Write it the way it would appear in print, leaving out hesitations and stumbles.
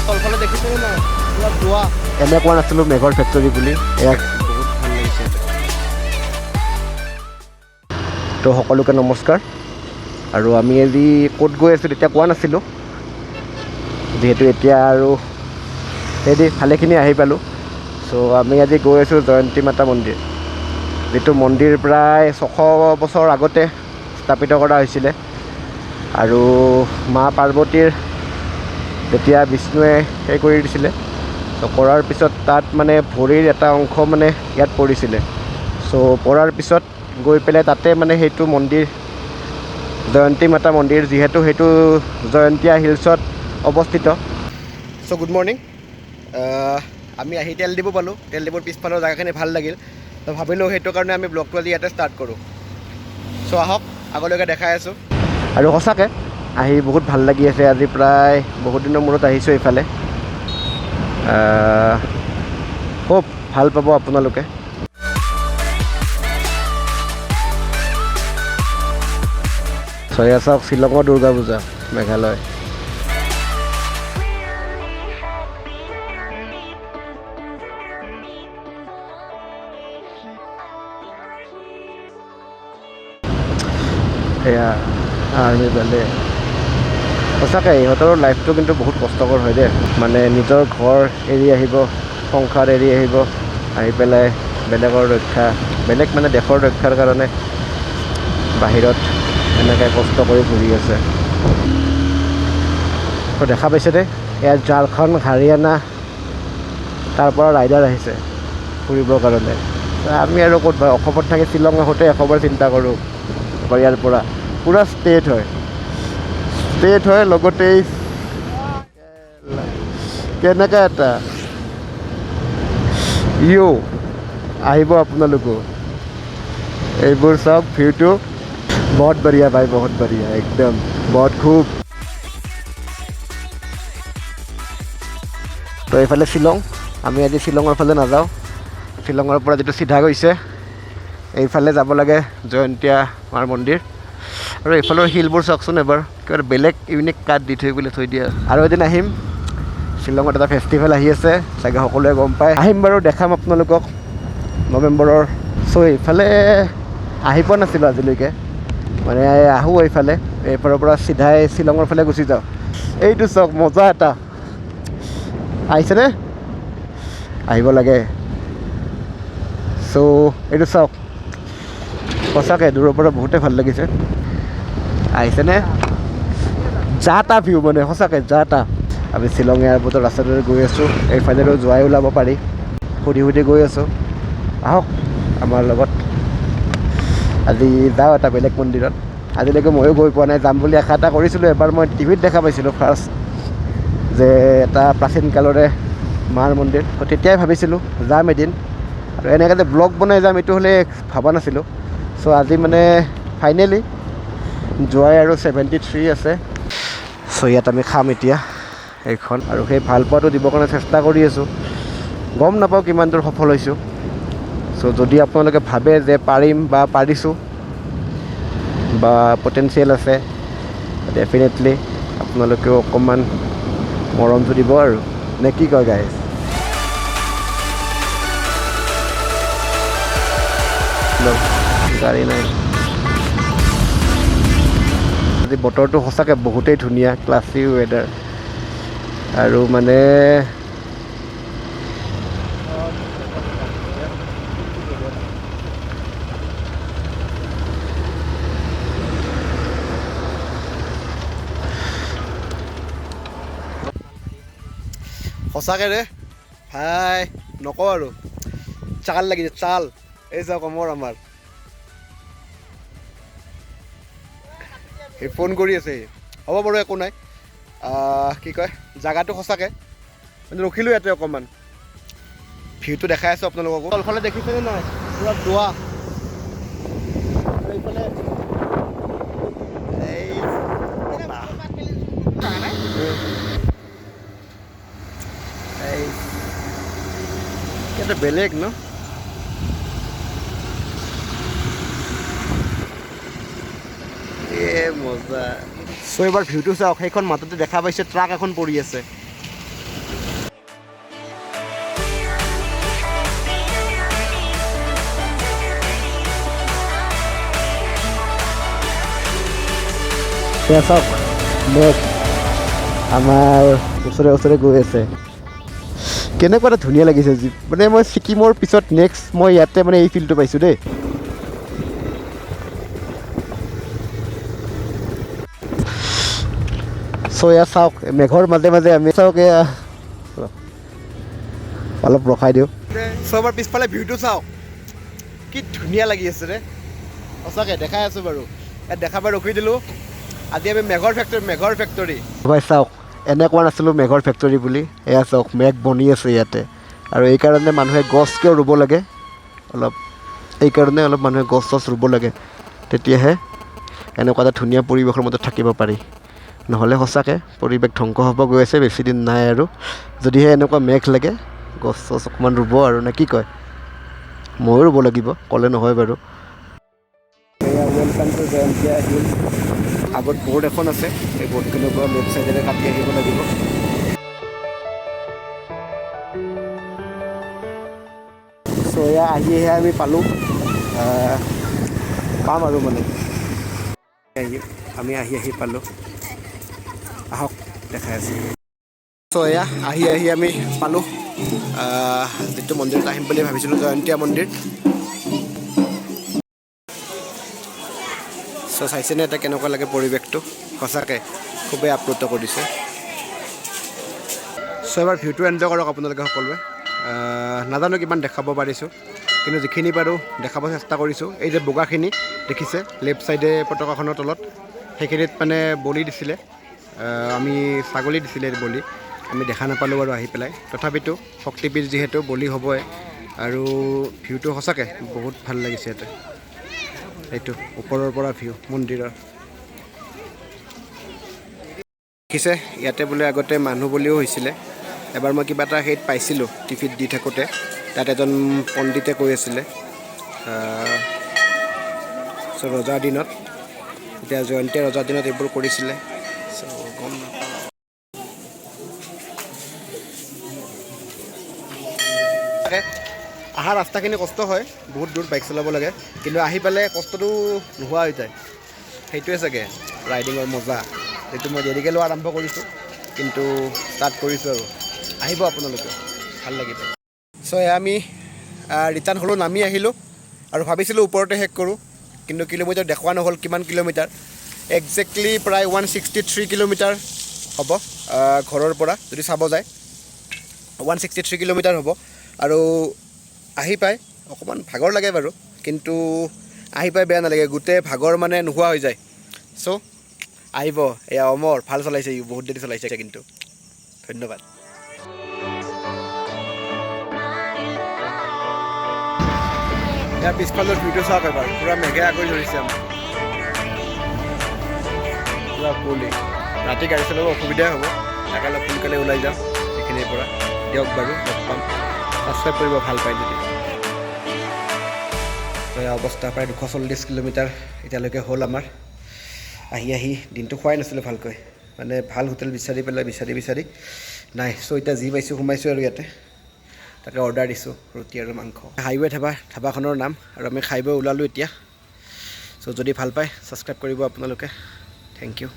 তলফালে দেখিছেনে নাই পুৰা ধোৱা এনে কোৱা নাছিলোঁ মেঘৰ ফেক্টৰী বুলি ইয়াক বহুত ভাল লাগিছে তো সকলোকে নমস্কাৰ আৰু আমি আজি ক'ত গৈ আছোঁ তেতিয়া কোৱা নাছিলোঁ যিহেতু এতিয়া আৰু সেইদি ভালেখিনি আহি পালোঁ চ' আমি আজি গৈ আছোঁ জয়ন্তী মাতা মন্দিৰ যিটো মন্দিৰ প্ৰায় 600 বছৰ আগতে স্থাপিত কৰা হৈছিলে আৰু মা পাৰ্বতীৰ যেতিয়া বিষ্ণুৱে সেই কৰি দিছিলে চ' কৰাৰ পিছত তাত মানে ভৰিৰ এটা অংশ মানে ইয়াত পৰিছিলে চ' পৰাৰ পিছত গৈ পেলাই তাতে মানে সেইটো মন্দিৰ জয়ন্তী মাতা মন্দিৰ যিহেতু সেইটো জয়ন্তীয়া হিলছত অৱস্থিত চ' গুড মৰ্ণিং আমি আহি তেল ডিপু পালোঁ তেল ডিপুৰ পিছফালৰ জেগাখিনি ভাল লাগিল তো ভাবিলোঁ সেইটো কাৰণে আমি ব্লগটো আজি ইয়াতে ষ্টাৰ্ট কৰোঁ চ' আহক আগলৈকে দেখাই আছোঁ আৰু সঁচাকৈ আহি বহুত ভাল লাগি আছে আজি প্ৰায় বহুত দিনৰ মূৰত আহিছোঁ এইফালে খুব ভাল পাব আপোনালোকে এয়া চাওক শ্বিলঙৰ দুৰ্গা পূজা মেঘালয় এয়া আৰ্মি বেলে সঁচাকৈ ইহঁতৰ লাইফটো কিন্তু বহুত কষ্টকৰ হয় দেই মানে নিজৰ ঘৰ এৰি আহিব সংসাৰ এৰি আহিব আহি পেলাই বেলেগৰ ৰক্ষা বেলেগ মানে দেশৰ ৰক্ষাৰ কাৰণে বাহিৰত এনেকৈ কষ্ট কৰি ঘূৰি আছে তো দেখা পাইছে দেই ইয়াত ঝাৰখণ্ড হাৰিয়ানা তাৰ পৰা ৰাইডাৰ আহিছে ফুৰিবৰ কাৰণে আমি আৰু ক'ত ভাই অসমত থাকি শ্বিলং আহোঁতে এশবাৰ চিন্তা কৰোঁ ইয়াৰ পৰা পূৰা ষ্টেট হয় লগতে কেনেকৈ এটা আহিব আপোনালোকো এইবোৰ চাওক ভিউটো বহুত বঢ়িয়া ভাই বহুত বঢ়িয়া একদম বহুত খুব তো এইফালে শ্বিলং আমি আজি শ্বিলঙৰ ফালে নাযাওঁ শ্বিলঙৰ পৰা যিটো চিধা গৈছে এইফালে যাব লাগে জয়ন্তীয়া মাৰ মন্দিৰ আৰু এইফালৰ শিলবোৰ চাওকচোন এবাৰ কিবা বেলেগ ইউনিক কাঠ দি থৈ দিয়ে আৰু এদিন আহিম শ্বিলঙত এটা ফেষ্টিভেল আহি আছে চাগে সকলোৱে গম পায় আহিম বাৰু দেখাম আপোনালোকক নৱেম্বৰৰ চ' এইফালে আহি পোৱা নাছিলোঁ আজিলৈকে মানে আহোঁ এইফালৰ পৰা চিধাই শ্বিলঙৰ ফালে গুচি যাওঁ এইটো চাওক মজা এটা আহিছেনে আহিব লাগে চ' এইটো চাওক সঁচাকৈ দূৰৰ পৰা বহুতেই ভাল লাগিছে আহিছেনে যা তা ভিউ মানে সঁচাকৈ যা তা আমি শ্বিলং এয়াৰপৰ্টৰ ৰাস্তাটোৰে গৈ আছোঁ এইফালেও যোৱাই ওলাব পাৰি সুধি গৈ আছোঁ আহক আমাৰ লগত আজি যাওঁ এটা বেলেগ মন্দিৰত আজিলৈকে ময়ো গৈ পোৱা নাই যাম বুলি আশা এটা কৰিছিলোঁ এবাৰ মই টিভিত দেখা পাইছিলোঁ ফাৰ্ষ্ট যে এটা প্ৰাচীন কালৰে মাৰ মন্দিৰ তো তেতিয়াই ভাবিছিলোঁ যাম এদিন আৰু এনেকৈ যে ব্লগ বনাই যাম এইটো হ'লে ভবা নাছিলোঁ চ' আজি মানে ফাইনেলি যোৱাই আৰু 73 আছে চ' ইয়াত আমি খাম এতিয়া এইখন আৰু সেই ভাল পোৱাটো দিবৰ কাৰণে চেষ্টা কৰি আছোঁ গম নাপাওঁ কিমান দূৰ সফল হৈছোঁ চ' যদি আপোনালোকে ভাবে যে পাৰিম বা পাৰিছোঁ বা পটেনচিয়েল আছে ডেফিনেটলি আপোনালোকেও অকণমান মৰমটো দিব আৰু নে কি কয় গাইজ গাড়ী নাই আজি বতৰটো সঁচাকৈ বহুতেই ধুনীয়া ক্লাছী ৱেডাৰ আৰু মানে সঁচাকৈ ৰে ভাই নকওঁ আৰু চাল লাগিছে চাল এই যাওক কমৰ আমাৰ এই ফোন কৰি আছে হ'ব বাৰু একো নাই কি কয় জেগাটো সঁচাকৈ মানে ৰখিলোঁ ইয়াতে অকণমান ভিউটো দেখাই আছোঁ আপোনালোককো তলফালে দেখিছেনে নাই পুৰা ধোৱা এইফালে এটা বেলেগ ন মজা চ' এইবাৰ ভিউটো চাওক সেইখন মাততে দেখা পাইছে ট্ৰাক এখন পৰি আছে সেয়া চাওক মেঘ আমাৰ ওচৰে গৈ আছে। কেনেকুৱা এটা ধুনীয়া লাগিছে মানে মই ছিকিমৰ পিছত নেক্সট মই ইয়াতে মানে এই ফিল্ডটো পাইছোঁ দেই। চ' এয়া চাওক মেঘৰ মাজে মাজে আমি চাওক এয়া অলপ ৰখাই দিওঁ। চ' আমাৰ পিছফালে ভিউটো চাওক কি ধুনীয়া লাগি আছে ৰে, সঁচাকৈ দেখাই আছোঁ বাৰু। ইয়াত দেখাব ৰখি দিলোঁ। আজি আমি মেঘৰ ফেক্টৰী ভাই চাওক, এনে কোৱা নাছিলোঁ মেঘৰ ফেক্টৰী বুলি। এয়া চাওক মেঘ বনি আছে ইয়াতে, আৰু এইকাৰণে মানুহে গছ কিয় ৰুব লাগে অলপ, এইকাৰণে অলপ মানুহে গছ চছ ৰুব লাগে, তেতিয়াহে এনেকুৱা এটা ধুনীয়া পৰিৱেশৰ মাজত থাকিব পাৰি। নহ'লে সঁচাকৈ পৰিৱেশ ধ্বংস হ'ব গৈ আছে, বেছি দিন নাই আৰু। যদিহে এনেকুৱা মেঘ লাগে গছ চছ অকণমান ৰুব আৰু, নে কি কয়? ময়ো ৰুব লাগিব, ক'লে নহয় বাৰু। Welcome to Jaintia hill. আগত বৰ্ড এখন আছে, এই বৰ্ডখনৰ পৰা লেফ্ট ছাইডেৰে কাটি আহিব লাগিব। চ' এয়া আহিহে আমি পালোঁ, পাম আৰু মানে আমি আহি পালোঁ। আহক দেখাই আছোঁ। চ' এয়া আহি আমি পালোঁ যিটো মন্দিৰত আহিম বুলি ভাবিছিলোঁ, জয়ন্তীয়া মন্দিৰ। চ' চাইছেনে এটা কেনেকুৱা লাগে পৰিৱেশটো? সঁচাকৈ খুবেই আপ্লুত কৰিছে। চ' এবাৰ ভিউটো এনজয় কৰক আপোনালোকে সকলোৱে। নাজানো কিমান দেখাব পাৰিছোঁ, কিন্তু যিখিনি পাৰোঁ দেখাব চেষ্টা কৰিছোঁ। এই যে বগাখিনি দেখিছে লেফ্ট ছাইডে পতাকাখনৰ তলত, সেইখিনিত মানে বলি দিছিলে, আমি ছাগলী দিছিলে বলি। আমি দেখা নাপালোঁ বাৰু আহি পেলাই, তথাপিতো শক্তিপীঠ যিহেতু বলি হ'বই। আৰু ভিউটো সঁচাকৈ বহুত ভাল লাগিছে ইয়াতে। এইটো ওপৰৰ পৰা ভিউ মন্দিৰৰ দেখিছে। ইয়াতে বোলে আগতে মানুহ বলিও হৈছিলে। এবাৰ মই কিবা এটা হেৰিত পাইছিলোঁ টিভিত দি থাকোঁতে, তাত এজন পণ্ডিতে কৈ আছিলে চ' ৰজাৰ দিনত, এতিয়া জয়ন্তীয়া ৰজাৰ দিনত এইবোৰ কৰিছিলে। চ' গম নাপাওঁ। অহা ৰাস্তাখিনি কষ্ট হয়, বহুত দূৰ বাইক চলাব লাগে, কিন্তু আহি পেলাই কষ্টটো নোহোৱা হৈ যায়। সেইটোৱে চাগে ৰাইডিঙৰ মজা, এইটো মই দেৰিকৈ লোৱা আৰম্ভ কৰিছোঁ, কিন্তু ষ্টাৰ্ট কৰিছোঁ আৰু। আহিব আপোনালোকে, ভাল লাগিব। চ' আমি ৰিটাৰ্ণ হ'লোঁ, নামি আহিলোঁ, আৰু ভাবিছিলোঁ ওপৰতে শেষ কৰোঁ, কিন্তু কিলোমিটাৰ দেখুওৱা নহ'ল কিমান কিলোমিটাৰ। একজেক্টলি প্ৰায় 163 কিলোমিটাৰ হ'ব ঘৰৰ পৰা, যদি চাব যায় 163 কিলোমিটাৰ হ'ব। আৰু আহি পাই অকণমান ভাগৰ লাগে বাৰু, কিন্তু আহি পাই বেয়া নালাগে, গোটেই ভাগৰ মানে নোহোৱা হৈ যায়। চ' আহিব, এয়া অমৰ ভাল চলাইছে, বহুত দেৰি চলাইছে কিন্তু ধন্যবাদ। ইয়াৰ পিছফালৰ ভিউটো চাওক এবাৰ, পূৰা মেঘে আগুৰি ধৰিছে আমাৰ, পূৰা কুঁৱলী। ৰাতি গাড়ী চলাব অসুবিধাই হ'ব, তাকে অলপ সোনকালে ওলাই যাম এইখিনিৰ পৰা। দিয়ক বাৰু, লগ পাম। ছাবস্ক্ৰাইব কৰিব ভাল পায় যদি। অৱস্থা প্ৰায় 240 কিলোমিটাৰ এতিয়ালৈকে হ'ল আমাৰ। আহি দিনটো খোৱাই নাছিলোঁ ভালকৈ, মানে ভাল হোটেল বিচাৰি নাই। চ' এতিয়া যি পাইছোঁ সোমাইছোঁ আৰু ইয়াতে, তাকে অৰ্ডাৰ দিছোঁ ৰুটি আৰু মাংস। হাইৱে ধাবাখনৰ নাম, আৰু আমি খাই বৈ ওলালোঁ এতিয়া। চ' যদি ভাল পায় ছাবস্ক্ৰাইব কৰিব আপোনালোকে। Thank U.